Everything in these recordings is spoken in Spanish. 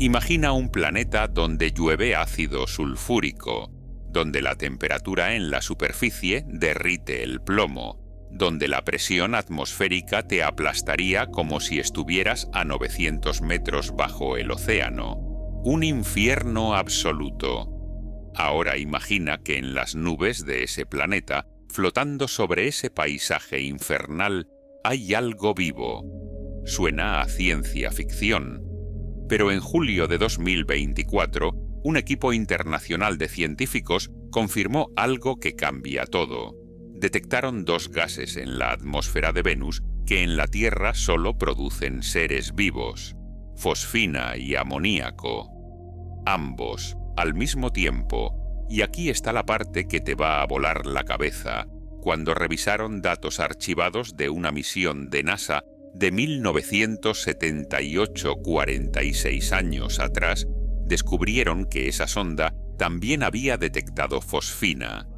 Imagina un planeta donde llueve ácido sulfúrico, donde la temperatura en la superficie derrite el plomo, donde la presión atmosférica te aplastaría como si estuvieras a 900 metros bajo el océano. Un infierno absoluto. Ahora imagina que en las nubes de ese planeta, flotando sobre ese paisaje infernal, hay algo vivo. Suena a ciencia ficción. Pero en julio de 2024, un equipo internacional de científicos confirmó algo que cambia todo. Detectaron dos gases en la atmósfera de Venus que en la Tierra solo producen seres vivos: fosfina y amoníaco. Ambos, al mismo tiempo. Y aquí está la parte que te va a volar la cabeza. Cuando revisaron datos archivados de una misión de NASA de 1978, 46 años atrás, descubrieron que esa sonda también había detectado fosfina.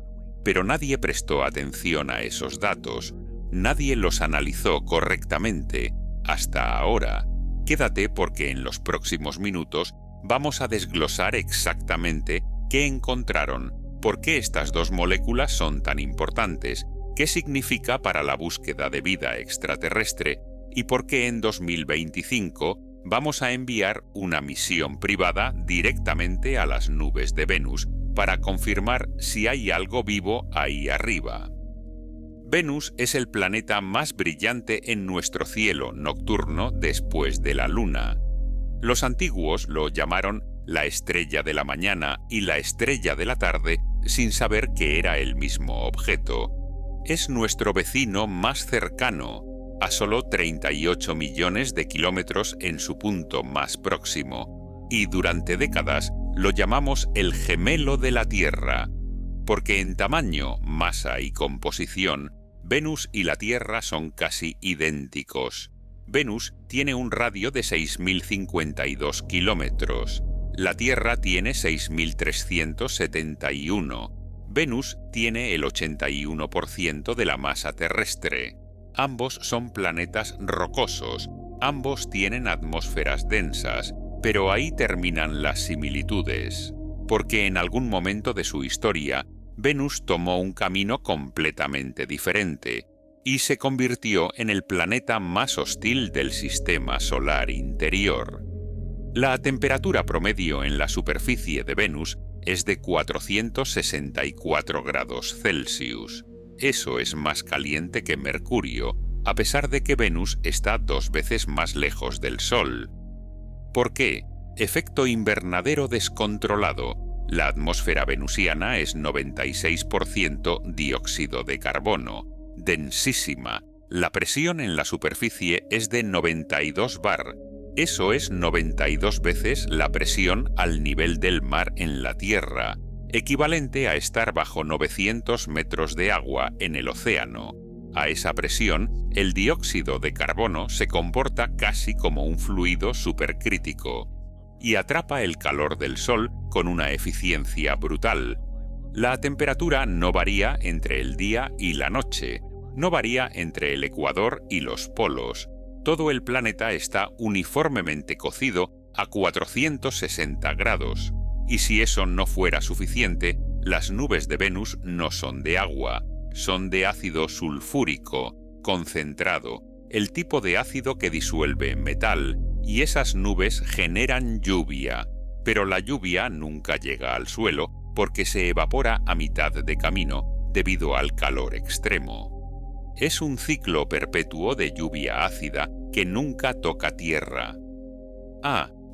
Pero nadie prestó atención a esos datos, nadie los analizó correctamente, hasta ahora. Quédate porque en los próximos minutos vamos a desglosar exactamente qué encontraron, por qué estas dos moléculas son tan importantes, qué significa para la búsqueda de vida extraterrestre y por qué en 2025 vamos a enviar una misión privada directamente a las nubes de Venus para confirmar si hay algo vivo ahí arriba. Venus es el planeta más brillante en nuestro cielo nocturno después de la Luna. Los antiguos lo llamaron la estrella de la mañana y la estrella de la tarde sin saber que era el mismo objeto. Es nuestro vecino más cercano, a solo 38 millones de kilómetros en su punto más próximo, y durante décadas lo llamamos el gemelo de la Tierra, porque en tamaño, masa y composición, Venus y la Tierra son casi idénticos. Venus tiene un radio de 6.052 kilómetros. La Tierra tiene 6.371. Venus tiene el 81% de la masa terrestre. Ambos son planetas rocosos, ambos tienen atmósferas densas, pero ahí terminan las similitudes, porque en algún momento de su historia, Venus tomó un camino completamente diferente y se convirtió en el planeta más hostil del sistema solar interior. La temperatura promedio en la superficie de Venus es de 464 grados Celsius. Eso es más caliente que Mercurio, a pesar de que Venus está 2 veces más lejos del Sol. ¿Por qué? Efecto invernadero descontrolado. La atmósfera venusiana es 96% dióxido de carbono, densísima. La presión en la superficie es de 92 bar. Eso es 92 veces la presión al nivel del mar en la Tierra, equivalente a estar bajo 900 metros de agua en el océano. A esa presión, el dióxido de carbono se comporta casi como un fluido supercrítico y atrapa el calor del Sol con una eficiencia brutal. La temperatura no varía entre el día y la noche, no varía entre el ecuador y los polos. Todo el planeta está uniformemente cocido a 460 grados. Y si eso no fuera suficiente, las nubes de Venus no son de agua, son de ácido sulfúrico, concentrado, el tipo de ácido que disuelve metal, y esas nubes generan lluvia. Pero la lluvia nunca llega al suelo porque se evapora a mitad de camino debido al calor extremo. Es un ciclo perpetuo de lluvia ácida que nunca toca tierra.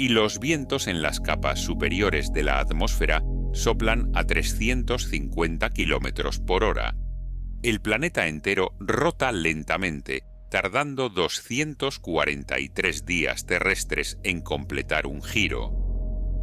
Y los vientos en las capas superiores de la atmósfera soplan a 350 kilómetros por hora. El planeta entero rota lentamente, tardando 243 días terrestres en completar un giro.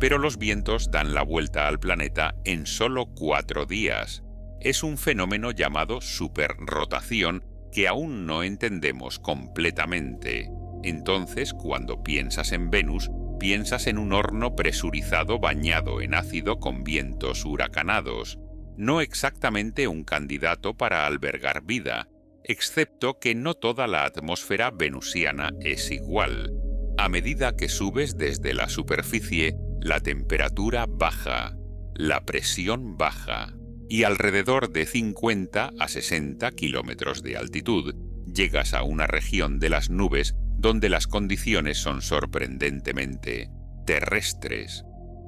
Pero los vientos dan la vuelta al planeta en solo 4 días. Es un fenómeno llamado superrotación que aún no entendemos completamente. Entonces, cuando piensas en Venus, piensas en un horno presurizado bañado en ácido con vientos huracanados, no exactamente un candidato para albergar vida, excepto que no toda la atmósfera venusiana es igual. A medida que subes desde la superficie, la temperatura baja, la presión baja, y alrededor de 50 a 60 kilómetros de altitud, llegas a una región de las nubes donde las condiciones son sorprendentemente terrestres.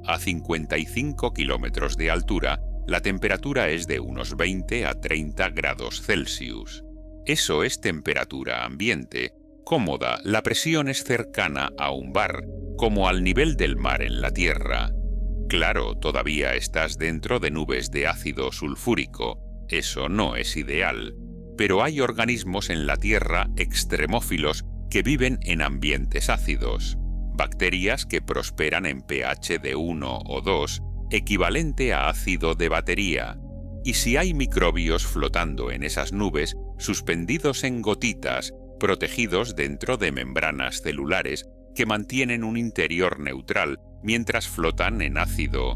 A 55 kilómetros de altura, la temperatura es de unos 20 a 30 grados Celsius. Eso es temperatura ambiente. Cómoda, la presión es cercana a un bar, como al nivel del mar en la Tierra. Claro, todavía estás dentro de nubes de ácido sulfúrico. Eso no es ideal. Pero hay organismos en la Tierra extremófilos que viven en ambientes ácidos. Bacterias que prosperan en pH de 1 o 2, equivalente a ácido de batería. Y si hay microbios flotando en esas nubes, suspendidos en gotitas, protegidos dentro de membranas celulares que mantienen un interior neutral mientras flotan en ácido.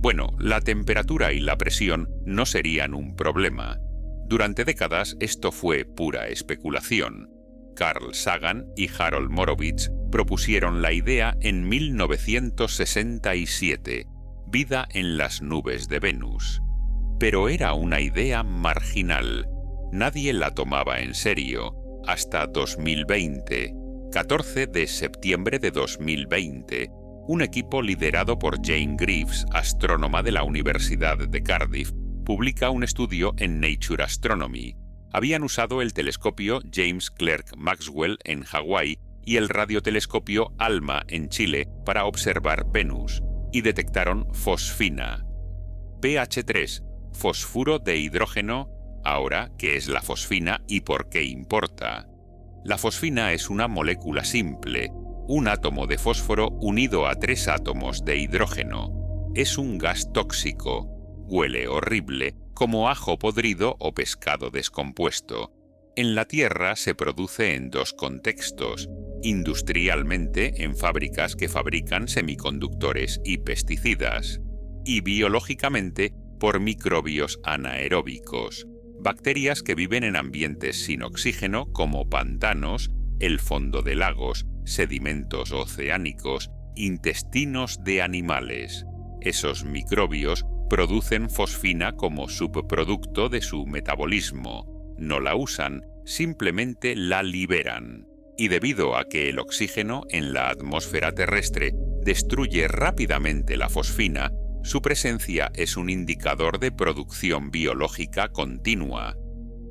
Bueno, la temperatura y la presión no serían un problema. Durante décadas esto fue pura especulación. Carl Sagan y Harold Morovitz propusieron la idea en 1967, vida en las nubes de Venus. Pero era una idea marginal. Nadie la tomaba en serio. Hasta 2020, 14 de septiembre de 2020, un equipo liderado por Jane Greaves, astrónoma de la Universidad de Cardiff, publica un estudio en Nature Astronomy. Habían usado el telescopio James Clerk Maxwell en Hawái y el radiotelescopio ALMA en Chile para observar Venus, y detectaron fosfina. pH 3, fosfuro de hidrógeno. Ahora, ¿qué es la fosfina y por qué importa? La fosfina es una molécula simple, un átomo de fósforo unido a 3 átomos de hidrógeno. Es un gas tóxico, huele horrible, como ajo podrido o pescado descompuesto. En la Tierra se produce en 2 contextos: industrialmente en fábricas que fabrican semiconductores y pesticidas, y biológicamente por microbios anaeróbicos. Bacterias que viven en ambientes sin oxígeno como pantanos, el fondo de lagos, sedimentos oceánicos, intestinos de animales. Esos microbios producen fosfina como subproducto de su metabolismo. No la usan, simplemente la liberan. Y debido a que el oxígeno en la atmósfera terrestre destruye rápidamente la fosfina, su presencia es un indicador de producción biológica continua.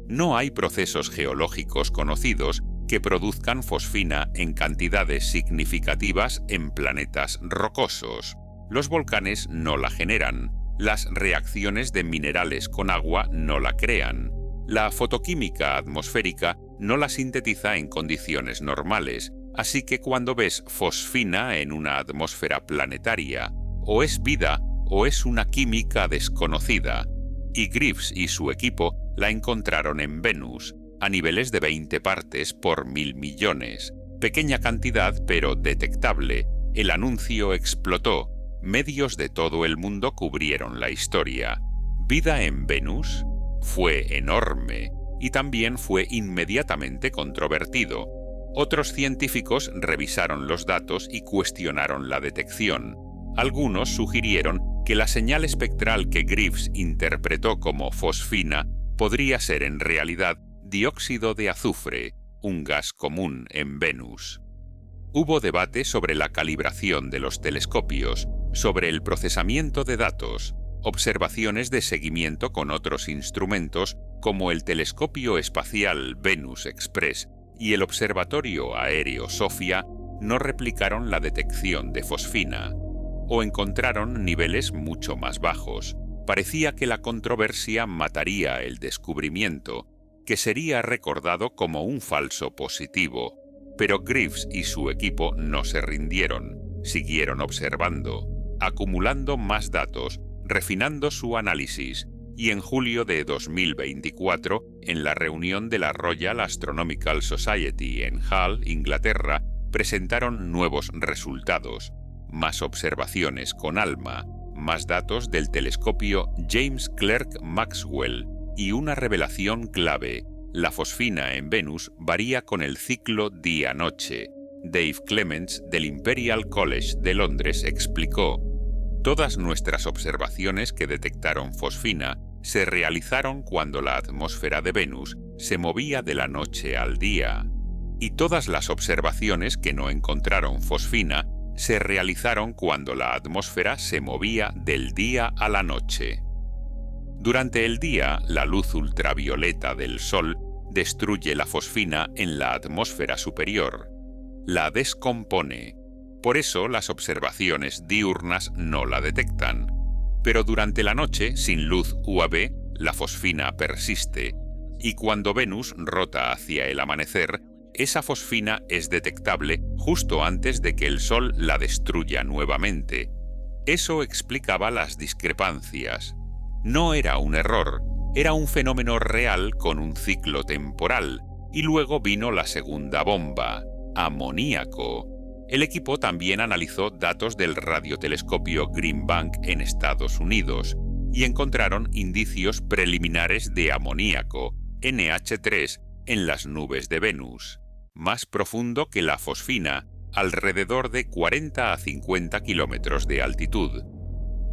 No hay procesos geológicos conocidos que produzcan fosfina en cantidades significativas en planetas rocosos. Los volcanes no la generan, las reacciones de minerales con agua no la crean, la fotoquímica atmosférica no la sintetiza en condiciones normales, así que cuando ves fosfina en una atmósfera planetaria, o es vida o es una química desconocida, y Greaves y su equipo la encontraron en Venus, a niveles de 20 partes por 1000 millones. Pequeña cantidad, pero detectable. El anuncio explotó. Medios de todo el mundo cubrieron la historia. ¿Vida en Venus? Fue enorme, y también fue inmediatamente controvertido. Otros científicos revisaron los datos y cuestionaron la detección. Algunos sugirieron que la señal espectral que Greaves interpretó como fosfina podría ser en realidad dióxido de azufre, un gas común en Venus. Hubo debate sobre la calibración de los telescopios, sobre el procesamiento de datos, observaciones de seguimiento con otros instrumentos como el telescopio espacial Venus Express y el observatorio aéreo Sofia no replicaron la detección de fosfina, o encontraron niveles mucho más bajos. Parecía que la controversia mataría el descubrimiento, que sería recordado como un falso positivo. Pero Greaves y su equipo no se rindieron, siguieron observando, acumulando más datos, refinando su análisis, y en julio de 2024, en la reunión de la Royal Astronomical Society en Hull, Inglaterra, presentaron nuevos resultados, más observaciones con ALMA, más datos del telescopio James Clerk Maxwell y una revelación clave: la fosfina en Venus varía con el ciclo día-noche. Dave Clements, del Imperial College de Londres, explicó: todas nuestras observaciones que detectaron fosfina se realizaron cuando la atmósfera de Venus se movía de la noche al día, y todas las observaciones que no encontraron fosfina se realizaron cuando la atmósfera se movía del día a la noche. Durante el día, la luz ultravioleta del Sol destruye la fosfina en la atmósfera superior. La descompone. Por eso las observaciones diurnas no la detectan. Pero durante la noche, sin luz UV, la fosfina persiste, y cuando Venus rota hacia el amanecer, esa fosfina es detectable justo antes de que el Sol la destruya nuevamente. Eso explicaba las discrepancias. No era un error, era un fenómeno real con un ciclo temporal, y luego vino la segunda bomba: amoníaco. El equipo también analizó datos del radiotelescopio Green Bank en Estados Unidos y encontraron indicios preliminares de amoníaco, NH3, en las nubes de Venus, más profundo que la fosfina, alrededor de 40 a 50 kilómetros de altitud.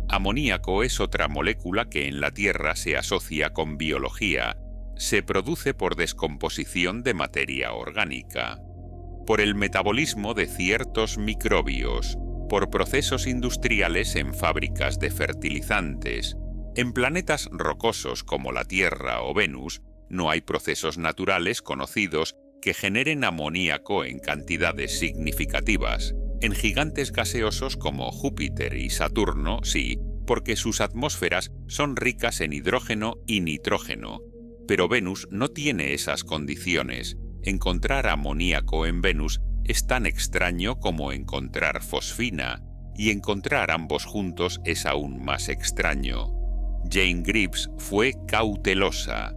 Amoníaco es otra molécula que en la Tierra se asocia con biología. Se produce por descomposición de materia orgánica, por el metabolismo de ciertos microbios, por procesos industriales en fábricas de fertilizantes. En planetas rocosos como la Tierra o Venus, no hay procesos naturales conocidos que generen amoníaco en cantidades significativas. En gigantes gaseosos como Júpiter y Saturno, sí, porque sus atmósferas son ricas en hidrógeno y nitrógeno. Pero Venus no tiene esas condiciones. Encontrar amoníaco en Venus es tan extraño como encontrar fosfina, y encontrar ambos juntos es aún más extraño. Jane Greaves fue cautelosa.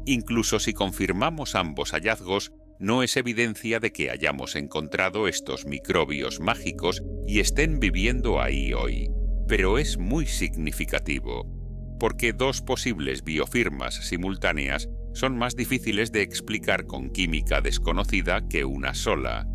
Incluso si confirmamos ambos hallazgos, no es evidencia de que hayamos encontrado estos microbios mágicos y estén viviendo ahí hoy. Pero es muy significativo, porque dos posibles biofirmas simultáneas son más difíciles de explicar con química desconocida que una sola.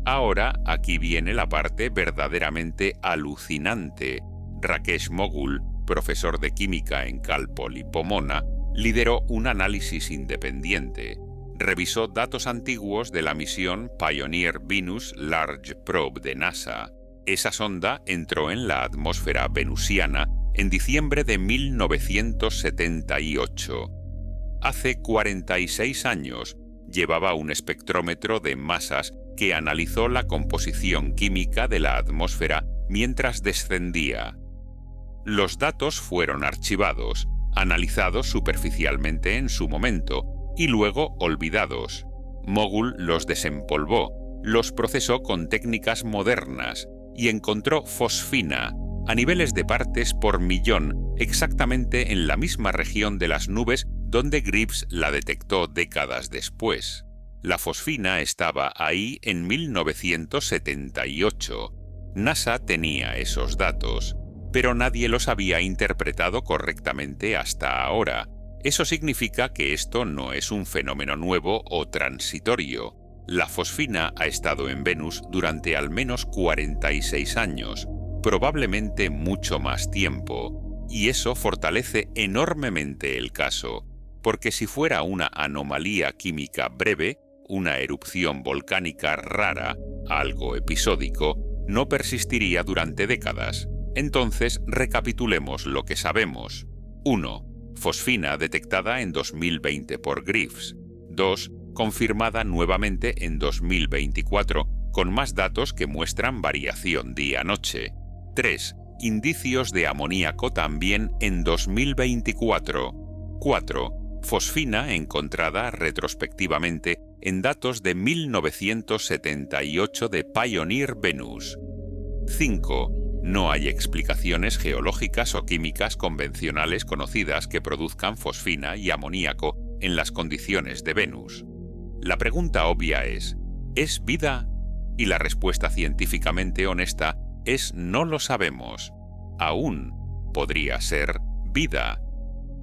Ahora, aquí viene la parte verdaderamente alucinante. Rakesh Moghul, profesor de química en Cal Poly Pomona, lideró un análisis independiente. Revisó datos antiguos de la misión Pioneer Venus Large Probe de NASA. Esa sonda entró en la atmósfera venusiana en diciembre de 1978. Hace 46 años llevaba un espectrómetro de masas que analizó la composición química de la atmósfera mientras descendía. Los datos fueron archivados, analizados superficialmente en su momento y luego olvidados. Moghul los desempolvó, los procesó con técnicas modernas y encontró fosfina a niveles de partes por millón, exactamente en la misma región de las nubes donde Greaves la detectó décadas después. La fosfina estaba ahí en 1978. NASA tenía esos datos, pero nadie los había interpretado correctamente hasta ahora. Eso significa que esto no es un fenómeno nuevo o transitorio. La fosfina ha estado en Venus durante al menos 46 años, probablemente mucho más tiempo, y eso fortalece enormemente el caso, porque si fuera una anomalía química breve, una erupción volcánica rara, algo episódico, no persistiría durante décadas. Entonces, recapitulemos lo que sabemos. 1. Fosfina detectada en 2020 por Greaves. 2. Confirmada nuevamente en 2024, con más datos que muestran variación día-noche. 3. Indicios de amoníaco también en 2024. 4. Fosfina encontrada retrospectivamente en datos de 1978 de Pioneer Venus. 5. No hay explicaciones geológicas o químicas convencionales conocidas que produzcan fosfina y amoníaco en las condiciones de Venus. La pregunta obvia ¿es vida? Y la respuesta científicamente honesta es no lo sabemos. Aún podría ser vida.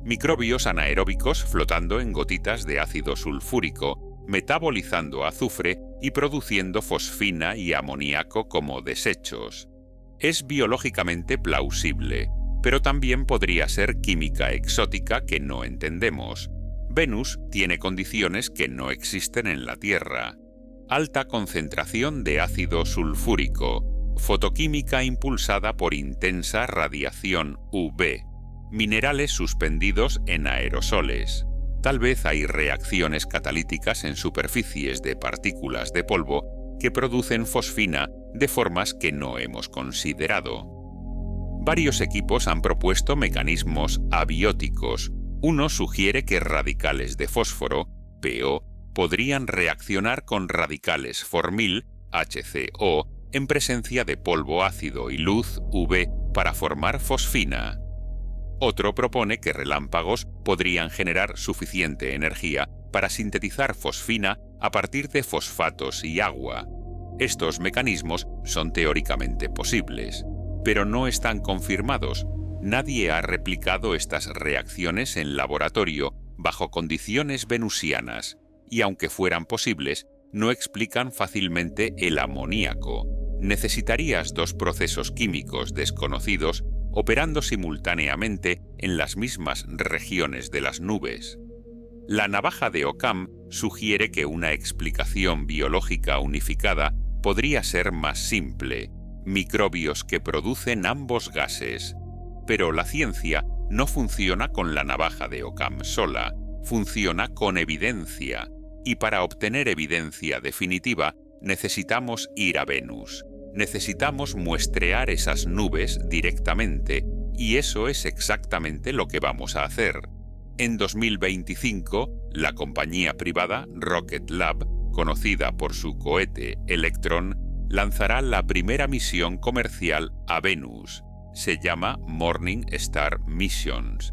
Microbios anaeróbicos flotando en gotitas de ácido sulfúrico, metabolizando azufre y produciendo fosfina y amoníaco como desechos. Es biológicamente plausible, pero también podría ser química exótica que no entendemos. Venus tiene condiciones que no existen en la Tierra. Alta concentración de ácido sulfúrico, fotoquímica impulsada por intensa radiación UV, minerales suspendidos en aerosoles. Tal vez hay reacciones catalíticas en superficies de partículas de polvo que producen fosfina de formas que no hemos considerado. Varios equipos han propuesto mecanismos abióticos. Uno sugiere que radicales de fósforo, PO, podrían reaccionar con radicales formil, HCO, en presencia de polvo ácido y luz, UV, para formar fosfina. Otro propone que relámpagos podrían generar suficiente energía para sintetizar fosfina a partir de fosfatos y agua. Estos mecanismos son teóricamente posibles, pero no están confirmados. Nadie ha replicado estas reacciones en laboratorio bajo condiciones venusianas, y aunque fueran posibles, no explican fácilmente el amoníaco. Necesitarías dos procesos químicos desconocidos operando simultáneamente en las mismas regiones de las nubes. La navaja de Occam sugiere que una explicación biológica unificada podría ser más simple, microbios que producen ambos gases. Pero la ciencia no funciona con la navaja de Occam sola, funciona con evidencia, y para obtener evidencia definitiva necesitamos ir a Venus. Necesitamos muestrear esas nubes directamente, y eso es exactamente lo que vamos a hacer. En 2025, la compañía privada Rocket Lab, conocida por su cohete Electron, lanzará la primera misión comercial a Venus. Se llama Morning Star Missions.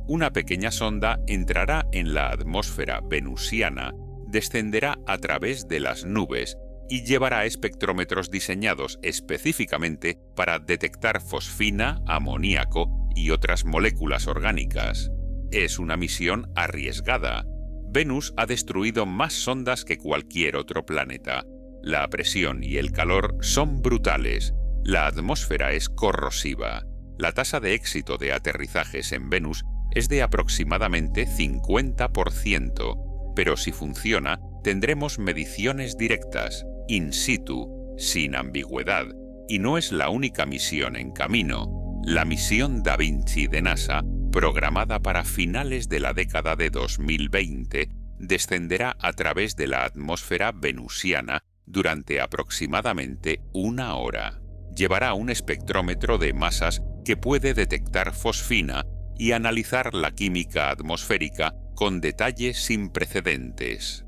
Una pequeña sonda entrará en la atmósfera venusiana, descenderá a través de las nubes y llevará espectrómetros diseñados específicamente para detectar fosfina, amoníaco y otras moléculas orgánicas. Es una misión arriesgada. Venus ha destruido más sondas que cualquier otro planeta. La presión y el calor son brutales. La atmósfera es corrosiva. La tasa de éxito de aterrizajes en Venus es de aproximadamente 50%, pero si funciona, tendremos mediciones directas, in situ, sin ambigüedad, y no es la única misión en camino. La misión Da Vinci de NASA, programada para finales de la década de 2020, descenderá a través de la atmósfera venusiana durante aproximadamente 1 hora. Llevará un espectrómetro de masas que puede detectar fosfina y analizar la química atmosférica con detalle sin precedentes.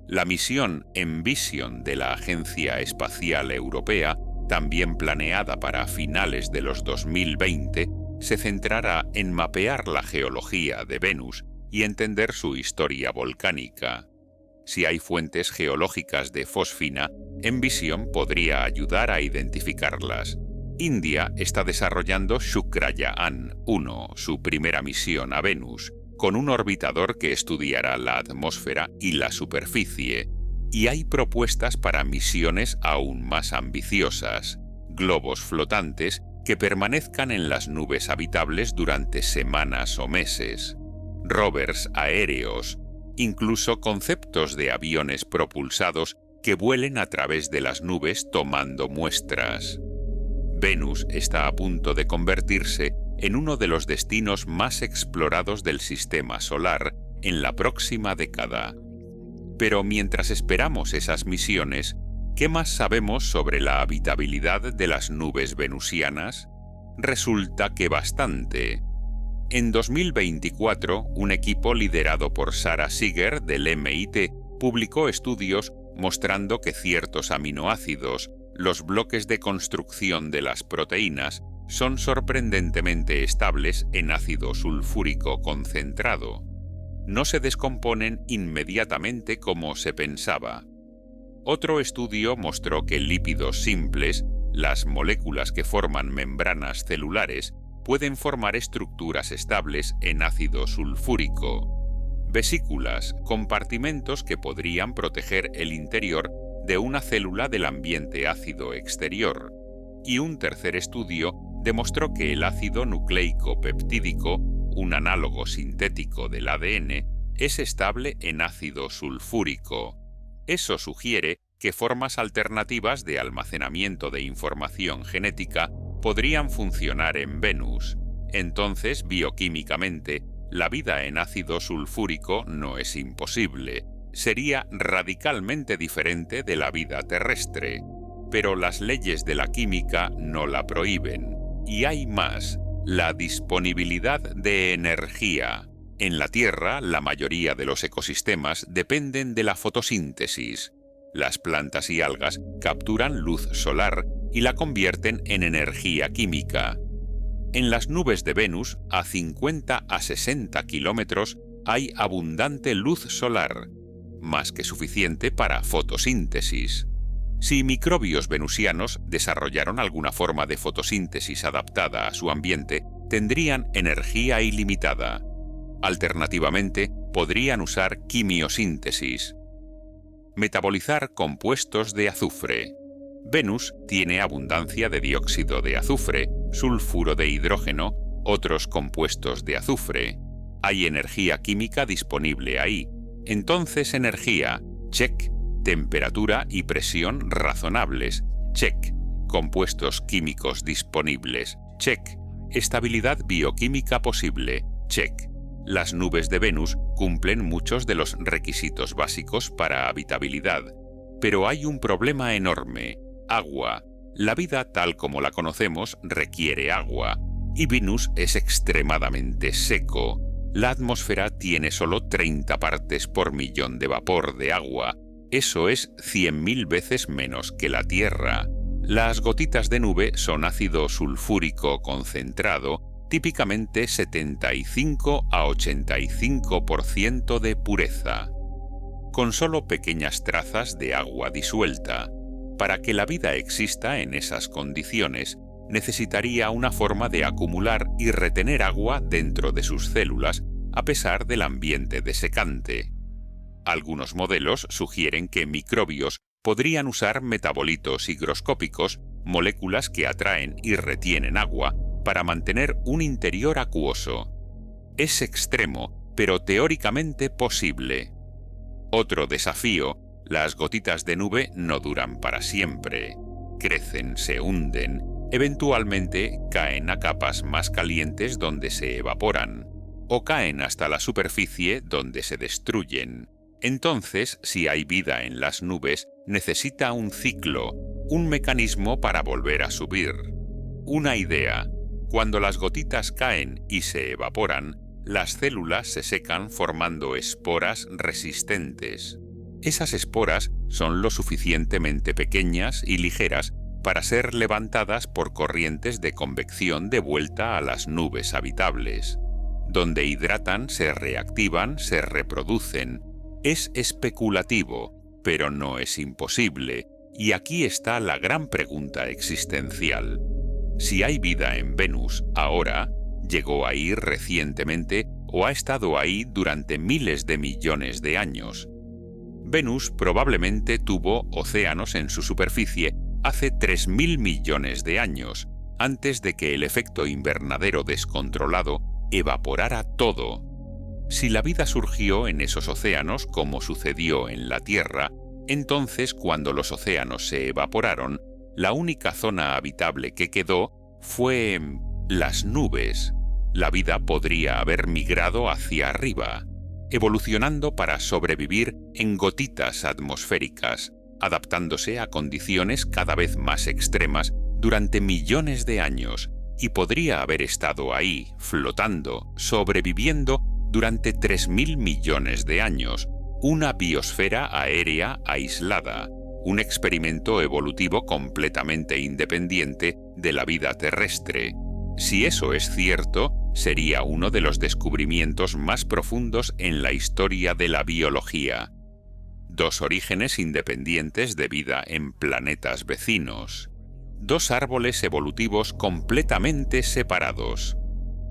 La misión Envision de la Agencia Espacial Europea, también planeada para finales de los 2020, se centrará en mapear la geología de Venus y entender su historia volcánica. Si hay fuentes geológicas de fosfina, Envision podría ayudar a identificarlas. India está desarrollando Shukrayaan-1, su primera misión a Venus, con un orbitador que estudiará la atmósfera y la superficie, y hay propuestas para misiones aún más ambiciosas, globos flotantes que permanezcan en las nubes habitables durante semanas o meses, rovers aéreos, incluso conceptos de aviones propulsados que vuelen a través de las nubes tomando muestras. Venus está a punto de convertirse en uno de los destinos más explorados del sistema solar en la próxima década. Pero mientras esperamos esas misiones, ¿qué más sabemos sobre la habitabilidad de las nubes venusianas? Resulta que bastante. En 2024, un equipo liderado por Sarah Seeger del MIT publicó estudios mostrando que ciertos aminoácidos, los bloques de construcción de las proteínas, son sorprendentemente estables en ácido sulfúrico concentrado. No se descomponen inmediatamente como se pensaba. Otro estudio mostró que lípidos simples, las moléculas que forman membranas celulares, pueden formar estructuras estables en ácido sulfúrico. Vesículas, compartimentos que podrían proteger el interior de una célula del ambiente ácido exterior, y un tercer estudio demostró que el ácido nucleico peptídico, un análogo sintético del ADN, es estable en ácido sulfúrico. Eso sugiere que formas alternativas de almacenamiento de información genética podrían funcionar en Venus. Entonces, bioquímicamente, la vida en ácido sulfúrico no es imposible. Sería radicalmente diferente de la vida terrestre. Pero las leyes de la química no la prohíben. Y hay más: la disponibilidad de energía. En la Tierra, la mayoría de los ecosistemas dependen de la fotosíntesis. Las plantas y algas capturan luz solar y la convierten en energía química. En las nubes de Venus, a 50 a 60 kilómetros, hay abundante luz solar, más que suficiente para fotosíntesis. Si microbios venusianos desarrollaron alguna forma de fotosíntesis adaptada a su ambiente, tendrían energía ilimitada. Alternativamente, podrían usar quimiosíntesis. Metabolizar compuestos de azufre. Venus tiene abundancia de dióxido de azufre, sulfuro de hidrógeno, otros compuestos de azufre. Hay energía química disponible ahí. Entonces, energía, check. Temperatura y presión razonables, check. Compuestos químicos disponibles, check. Estabilidad bioquímica posible, check. Las nubes de Venus cumplen muchos de los requisitos básicos para habitabilidad. Pero hay un problema enorme: agua. La vida tal como la conocemos requiere agua, y Venus es extremadamente seco. La atmósfera tiene solo 30 partes por millón de vapor de agua. Eso es 100.000 veces menos que la Tierra. Las gotitas de nube son ácido sulfúrico concentrado, típicamente 75 a 85% de pureza, con solo pequeñas trazas de agua disuelta. Para que la vida exista en esas condiciones, necesitaría una forma de acumular y retener agua dentro de sus células, a pesar del ambiente desecante. Algunos modelos sugieren que microbios podrían usar metabolitos higroscópicos, moléculas que atraen y retienen agua, para mantener un interior acuoso. Es extremo, pero teóricamente posible. Otro desafío: las gotitas de nube no duran para siempre. Crecen, se hunden, eventualmente caen a capas más calientes donde se evaporan, o caen hasta la superficie donde se destruyen. Entonces, si hay vida en las nubes, necesita un ciclo, un mecanismo para volver a subir. Una idea: cuando las gotitas caen y se evaporan, las células se secan formando esporas resistentes. Esas esporas son lo suficientemente pequeñas y ligeras para ser levantadas por corrientes de convección de vuelta a las nubes habitables. Donde hidratan, se reactivan, se reproducen. Es especulativo, pero no es imposible, y aquí está la gran pregunta existencial. Si hay vida en Venus ahora, llegó ahí recientemente o ha estado ahí durante miles de millones de años. Venus probablemente tuvo océanos en su superficie hace 3.000 millones de años, antes de que el efecto invernadero descontrolado evaporara todo. Si la vida surgió en esos océanos como sucedió en la Tierra, entonces cuando los océanos se evaporaron, la única zona habitable que quedó fue las nubes. La vida podría haber migrado hacia arriba, evolucionando para sobrevivir en gotitas atmosféricas, adaptándose a condiciones cada vez más extremas durante millones de años, y podría haber estado ahí, flotando, sobreviviendo durante 3.000 millones de años, una biosfera aérea aislada, un experimento evolutivo completamente independiente de la vida terrestre. Si eso es cierto, sería uno de los descubrimientos más profundos en la historia de la biología. Dos orígenes independientes de vida en planetas vecinos. Dos árboles evolutivos completamente separados.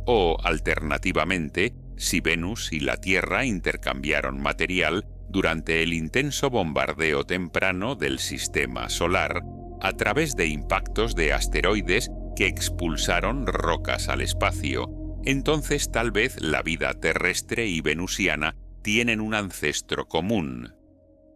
O, alternativamente, si Venus y la Tierra intercambiaron material durante el intenso bombardeo temprano del sistema solar a través de impactos de asteroides que expulsaron rocas al espacio. Entonces tal vez la vida terrestre y venusiana tienen un ancestro común.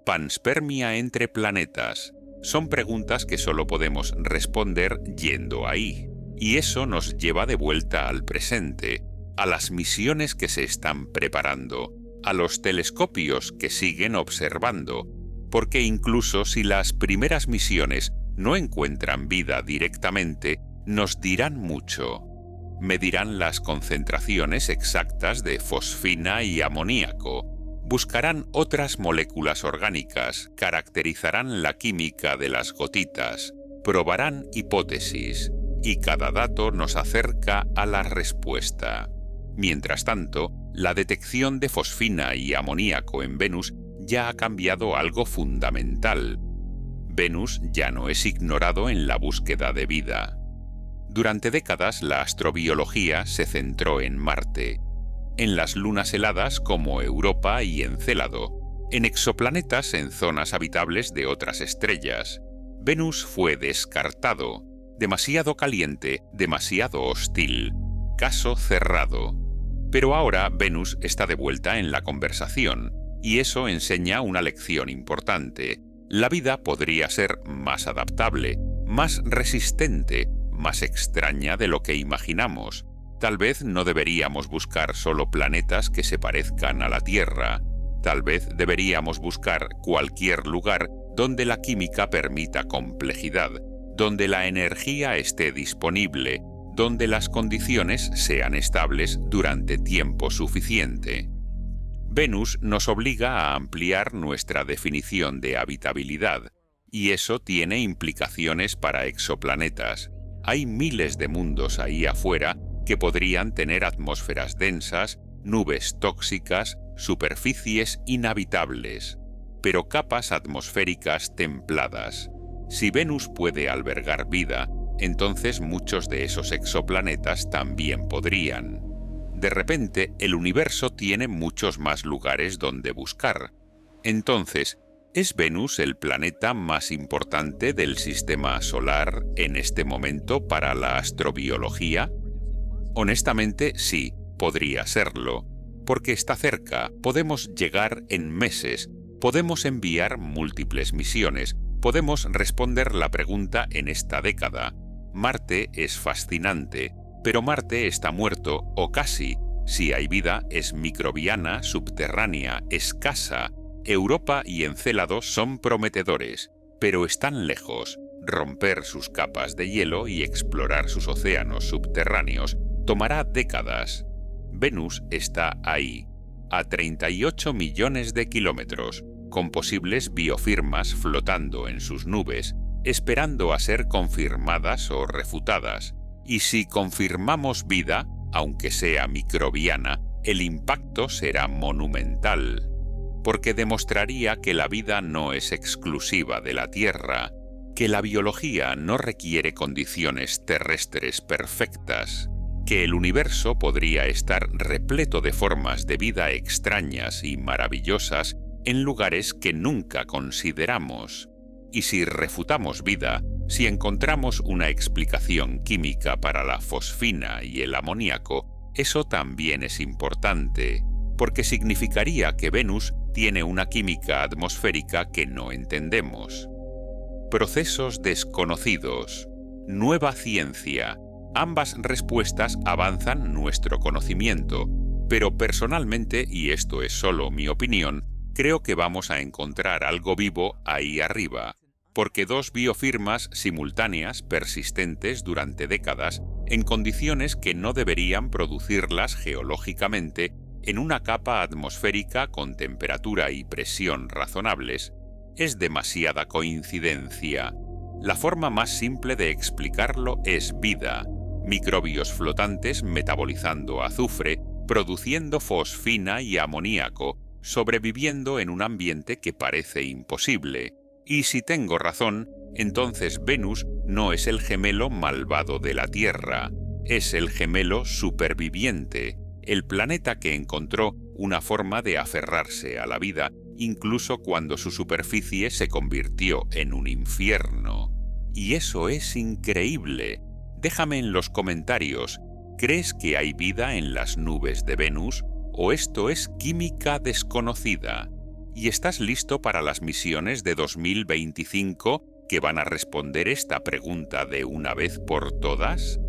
Panspermia entre planetas. Son preguntas que solo podemos responder yendo ahí. Y eso nos lleva de vuelta al presente, a las misiones que se están preparando, a los telescopios que siguen observando, porque incluso si las primeras misiones no encuentran vida directamente, nos dirán mucho. Medirán las concentraciones exactas de fosfina y amoníaco, buscarán otras moléculas orgánicas, caracterizarán la química de las gotitas, probarán hipótesis, y cada dato nos acerca a la respuesta. Mientras tanto, la detección de fosfina y amoníaco en Venus ya ha cambiado algo fundamental. Venus ya no es ignorado en la búsqueda de vida. Durante décadas la astrobiología se centró en Marte, en las lunas heladas como Europa y Encélado, en exoplanetas en zonas habitables de otras estrellas. Venus fue descartado, demasiado caliente, demasiado hostil, caso cerrado. Pero ahora Venus está de vuelta en la conversación, y eso enseña una lección importante. La vida podría ser más adaptable, más resistente, más extraña de lo que imaginamos. Tal vez no deberíamos buscar solo planetas que se parezcan a la Tierra. Tal vez deberíamos buscar cualquier lugar donde la química permita complejidad, donde la energía esté disponible, donde las condiciones sean estables durante tiempo suficiente. Venus nos obliga a ampliar nuestra definición de habitabilidad, y eso tiene implicaciones para exoplanetas. Hay miles de mundos ahí afuera que podrían tener atmósferas densas, nubes tóxicas, superficies inhabitables, pero capas atmosféricas templadas. Si Venus puede albergar vida, entonces muchos de esos exoplanetas también podrían. De repente, el universo tiene muchos más lugares donde buscar. Entonces, ¿es Venus el planeta más importante del sistema solar en este momento para la astrobiología? Honestamente, sí, podría serlo, porque está cerca, podemos llegar en meses, podemos enviar múltiples misiones, podemos responder la pregunta en esta década. Marte es fascinante, pero Marte está muerto, o casi. Si hay vida, es microbiana, subterránea, escasa. Europa y Encélado son prometedores, pero están lejos. Romper sus capas de hielo y explorar sus océanos subterráneos tomará décadas. Venus está ahí, a 38 millones de kilómetros, con posibles biofirmas flotando en sus nubes, esperando a ser confirmadas o refutadas. Y si confirmamos vida, aunque sea microbiana, el impacto será monumental, porque demostraría que la vida no es exclusiva de la Tierra, que la biología no requiere condiciones terrestres perfectas, que el universo podría estar repleto de formas de vida extrañas y maravillosas en lugares que nunca consideramos. Y si refutamos vida, si encontramos una explicación química para la fosfina y el amoníaco, eso también es importante, porque significaría que Venus tiene una química atmosférica que no entendemos. Procesos desconocidos. Nueva ciencia. Ambas respuestas avanzan nuestro conocimiento, pero personalmente, y esto es solo mi opinión, creo que vamos a encontrar algo vivo ahí arriba, porque dos biofirmas simultáneas persistentes durante décadas en condiciones que no deberían producirlas geológicamente en una capa atmosférica con temperatura y presión razonables, es demasiada coincidencia. La forma más simple de explicarlo es vida, microbios flotantes metabolizando azufre, produciendo fosfina y amoníaco, sobreviviendo en un ambiente que parece imposible. Y si tengo razón, entonces Venus no es el gemelo malvado de la Tierra, es el gemelo superviviente, el planeta que encontró una forma de aferrarse a la vida incluso cuando su superficie se convirtió en un infierno. Y eso es increíble. Déjame en los comentarios, ¿crees que hay vida en las nubes de Venus o esto es química desconocida? ¿Y estás listo para las misiones de 2025 que van a responder esta pregunta de una vez por todas?